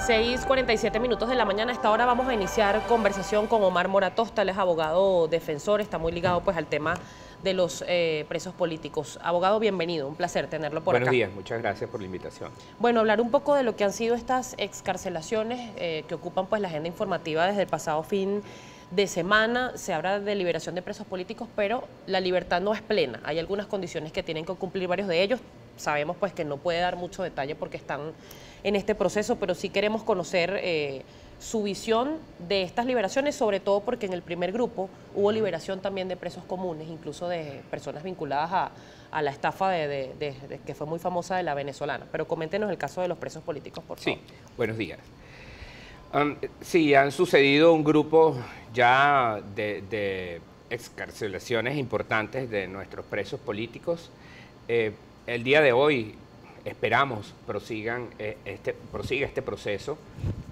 6:47 de la mañana. A esta hora vamos a iniciar conversación con Omar Moratosta. Él es abogado defensor, está muy ligado pues al tema de los presos políticos. Abogado, bienvenido, un placer tenerlo por acá. Buenos días, muchas gracias por la invitación. Bueno, hablar un poco de lo que han sido estas excarcelaciones que ocupan pues la agenda informativa desde el pasado fin de semana. Se habla de liberación de presos políticos, pero la libertad no es plena. Hay algunas condiciones que tienen que cumplir varios de ellos. Sabemos pues que no puede dar mucho detalle porque están en este proceso, pero sí queremos conocer su visión de estas liberaciones, sobre todo porque en el primer grupo hubo liberación también de presos comunes, incluso de personas vinculadas a la estafa que fue muy famosa de la venezolana. Pero coméntenos el caso de los presos políticos, por favor. Sí, buenos días. Sí, han sucedido un grupo ya de excarcelaciones importantes de nuestros presos políticos. El día de hoy esperamos prosiga este proceso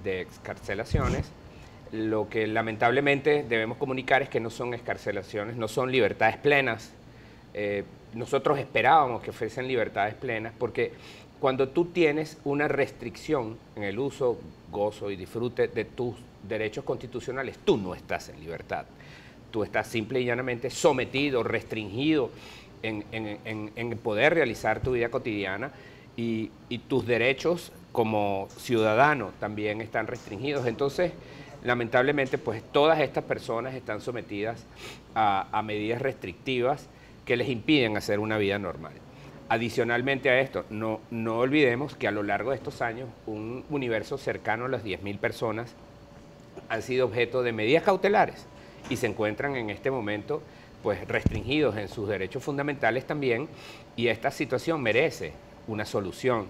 de excarcelaciones. Lo que lamentablemente debemos comunicar es que no son excarcelaciones, no son libertades plenas. Nosotros esperábamos que fuesen libertades plenas porque cuando tú tienes una restricción en el uso, gozo y disfrute de tus derechos constitucionales, tú no estás en libertad. Tú estás simple y llanamente sometido, restringido en poder realizar tu vida cotidiana y tus derechos como ciudadano también están restringidos. Entonces, lamentablemente, pues todas estas personas están sometidas a medidas restrictivas que les impiden hacer una vida normal. Adicionalmente a esto, no olvidemos que a lo largo de estos años, un universo cercano a las 10.000 personas han sido objeto de medidas cautelares y se encuentran en este momento pues restringidos en sus derechos fundamentales también, y esta situación merece una solución.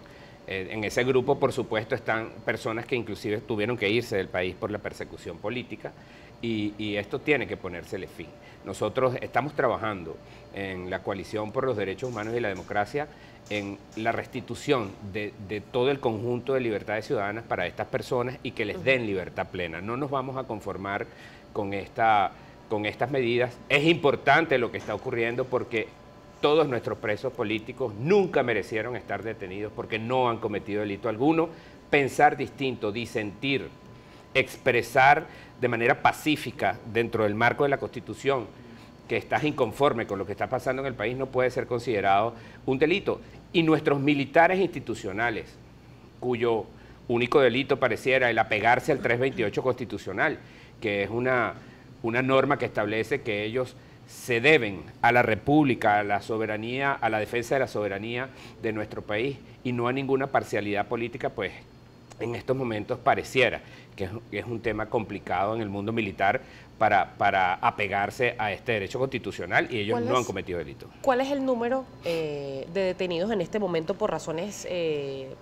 En ese grupo, por supuesto, están personas que inclusive tuvieron que irse del país por la persecución política y esto tiene que ponérsele fin. Nosotros estamos trabajando en la Coalición por los Derechos Humanos y la Democracia en la restitución de todo el conjunto de libertades ciudadanas para estas personas y que les den libertad plena. No nos vamos a conformar con estas medidas. Es importante lo que está ocurriendo porque todos nuestros presos políticos nunca merecieron estar detenidos porque no han cometido delito alguno. Pensar distinto, disentir, expresar de manera pacífica dentro del marco de la Constitución que estás inconforme con lo que está pasando en el país no puede ser considerado un delito. Y nuestros militares institucionales, cuyo único delito pareciera el apegarse al 328 constitucional, que es una norma que establece que ellos se deben a la República, a la soberanía, a la defensa de la soberanía de nuestro país y no a ninguna parcialidad política, pues en estos momentos pareciera que es un tema complicado en el mundo militar para apegarse a este derecho constitucional y ellos no han cometido delito. ¿Cuál es el número de detenidos en este momento por razones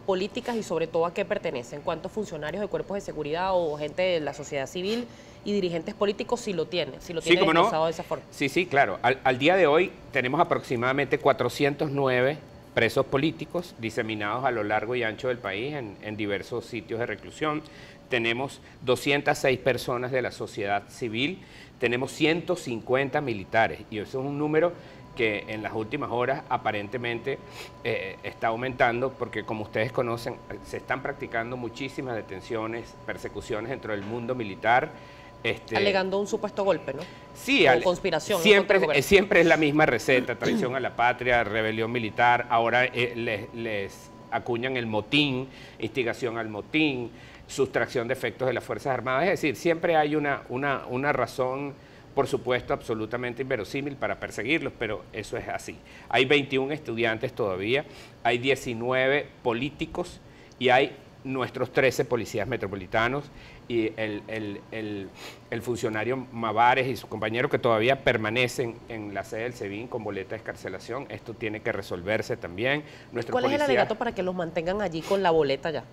políticas y sobre todo a qué pertenecen? ¿Cuántos funcionarios de cuerpos de seguridad o gente de la sociedad civil y dirigentes políticos si lo tienen expresado de esa forma? Sí, claro. Al día de hoy tenemos aproximadamente 409 presos políticos diseminados a lo largo y ancho del país en diversos sitios de reclusión. Tenemos 206 personas de la sociedad civil, tenemos 150 militares y eso es un número que en las últimas horas aparentemente está aumentando porque, como ustedes conocen, se están practicando muchísimas detenciones, persecuciones dentro del mundo militar. Alegando un supuesto golpe, ¿no? Sí, o conspiración. Siempre es la misma receta: traición a la patria, rebelión militar, ahora les acuñan el motín, instigación al motín, sustracción de efectos de las Fuerzas Armadas. Es decir, siempre hay una razón, por supuesto, absolutamente inverosímil para perseguirlos, pero eso es así. Hay 21 estudiantes todavía, hay 19 políticos y hay nuestros 13 policías metropolitanos y el funcionario Mavares y sus compañeros que todavía permanecen en la sede del SEBIN con boleta de excarcelación. Esto tiene que resolverse también. ¿Cuál es el alegato para que los mantengan allí con la boleta ya?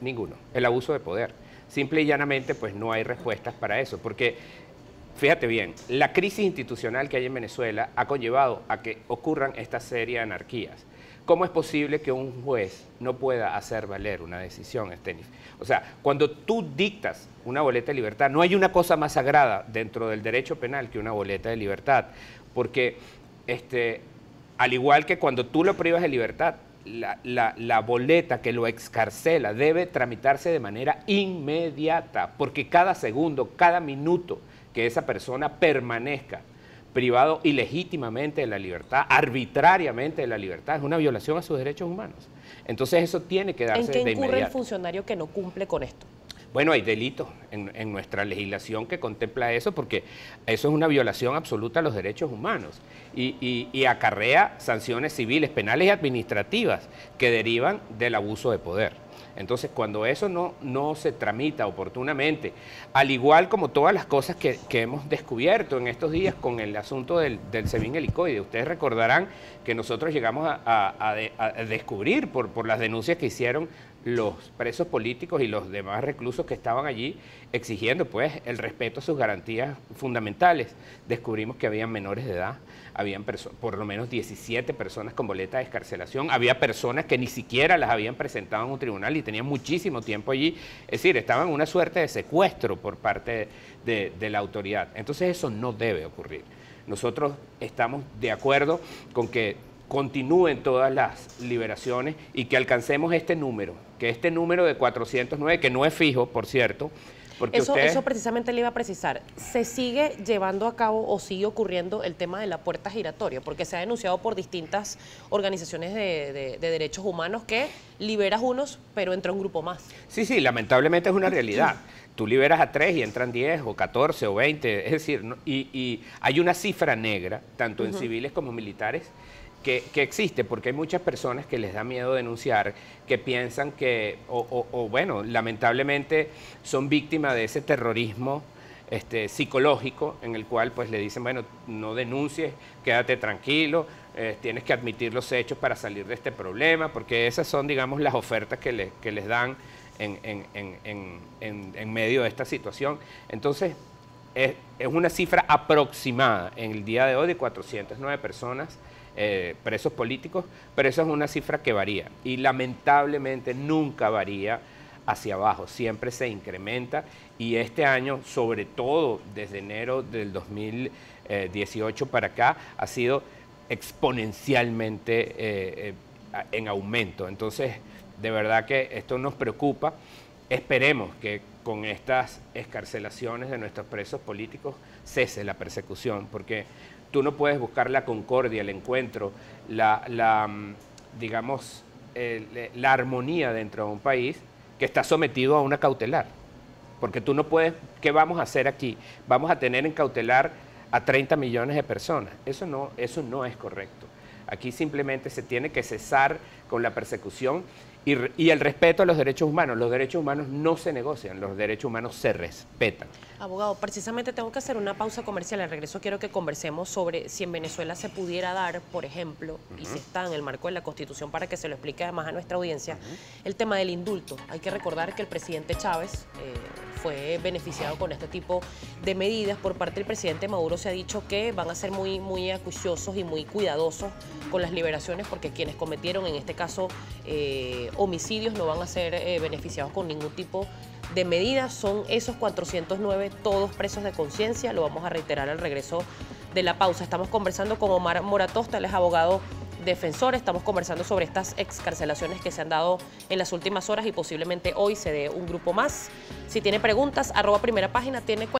Ninguno. El abuso de poder. Simple y llanamente, pues no hay respuestas para eso, porque fíjate bien, la crisis institucional que hay en Venezuela ha conllevado a que ocurran esta serie de anarquías. ¿Cómo es posible que un juez no pueda hacer valer una decisión, Estenis? O sea, cuando tú dictas una boleta de libertad, no hay una cosa más sagrada dentro del derecho penal que una boleta de libertad, porque al igual que cuando tú lo privas de libertad, la boleta que lo excarcela debe tramitarse de manera inmediata, porque cada segundo, cada minuto que esa persona permanezca privado ilegítimamente de la libertad, arbitrariamente de la libertad, es una violación a sus derechos humanos. Entonces eso tiene que darse de inmediato. ¿En qué incurre el funcionario que no cumple con esto? Bueno, hay delitos en nuestra legislación que contempla eso, porque eso es una violación absoluta a los derechos humanos y acarrea sanciones civiles, penales y administrativas que derivan del abuso de poder. Entonces, cuando eso no se tramita oportunamente, al igual como todas las cosas que hemos descubierto en estos días con el asunto del SEBIN helicoide, ustedes recordarán que nosotros llegamos a descubrir por las denuncias que hicieron los presos políticos y los demás reclusos que estaban allí exigiendo pues el respeto a sus garantías fundamentales. Descubrimos que habían menores de edad, habían por lo menos 17 personas con boleta de excarcelación, había personas que ni siquiera las habían presentado en un tribunal y tenían muchísimo tiempo allí, es decir, estaban en una suerte de secuestro por parte de la autoridad. Entonces eso no debe ocurrir. Nosotros estamos de acuerdo con que continúen todas las liberaciones y que alcancemos este número, que este número de 409, que no es fijo, por cierto, porque eso precisamente le iba a precisar. ¿Se sigue llevando a cabo o sigue ocurriendo el tema de la puerta giratoria? Porque se ha denunciado por distintas organizaciones de derechos humanos que liberas unos, pero entra un grupo más. Sí, lamentablemente es una realidad. Tú liberas a 3 y entran 10 o 14 o 20, es decir, y hay una cifra negra, tanto en civiles como militares, que existe, porque hay muchas personas que les da miedo denunciar, que piensan que, bueno, lamentablemente son víctimas de ese terrorismo psicológico, en el cual pues le dicen, bueno, no denuncies, quédate tranquilo, tienes que admitir los hechos para salir de este problema, porque esas son, digamos, las ofertas que les dan en medio de esta situación. Entonces, es una cifra aproximada en el día de hoy de 409 personas presos políticos, pero esa es una cifra que varía y lamentablemente nunca varía hacia abajo, siempre se incrementa y este año, sobre todo desde enero del 2018 para acá, ha sido exponencialmente en aumento. Entonces, de verdad que esto nos preocupa. Esperemos que con estas excarcelaciones de nuestros presos políticos cese la persecución, porque tú no puedes buscar la concordia, el encuentro, digamos, la armonía dentro de un país que está sometido a una cautelar. Porque tú no puedes, ¿qué vamos a hacer aquí? Vamos a tener en cautelar a 30 millones de personas. Eso no es correcto. Aquí simplemente se tiene que cesar con la persecución y el respeto a los derechos humanos. Los derechos humanos no se negocian, los derechos humanos se respetan. Abogado, precisamente tengo que hacer una pausa comercial. Al regreso quiero que conversemos sobre si en Venezuela se pudiera dar, por ejemplo, y si está en el marco de la Constitución para que se lo explique además a nuestra audiencia, el tema del indulto. Hay que recordar que el presidente Chávez fue beneficiado con este tipo de medidas. Por parte del presidente Maduro se ha dicho que van a ser muy acuciosos y muy cuidadosos con las liberaciones porque quienes cometieron en este caso homicidios no van a ser beneficiados con ningún tipo de medidas. Son esos 409 todos presos de conciencia. Lo vamos a reiterar al regreso de la pausa. Estamos conversando con Omar Moratosta, él es abogado defensor. Estamos conversando sobre estas excarcelaciones que se han dado en las últimas horas y posiblemente hoy se dé un grupo más. Si tiene preguntas, @primerapágina tiene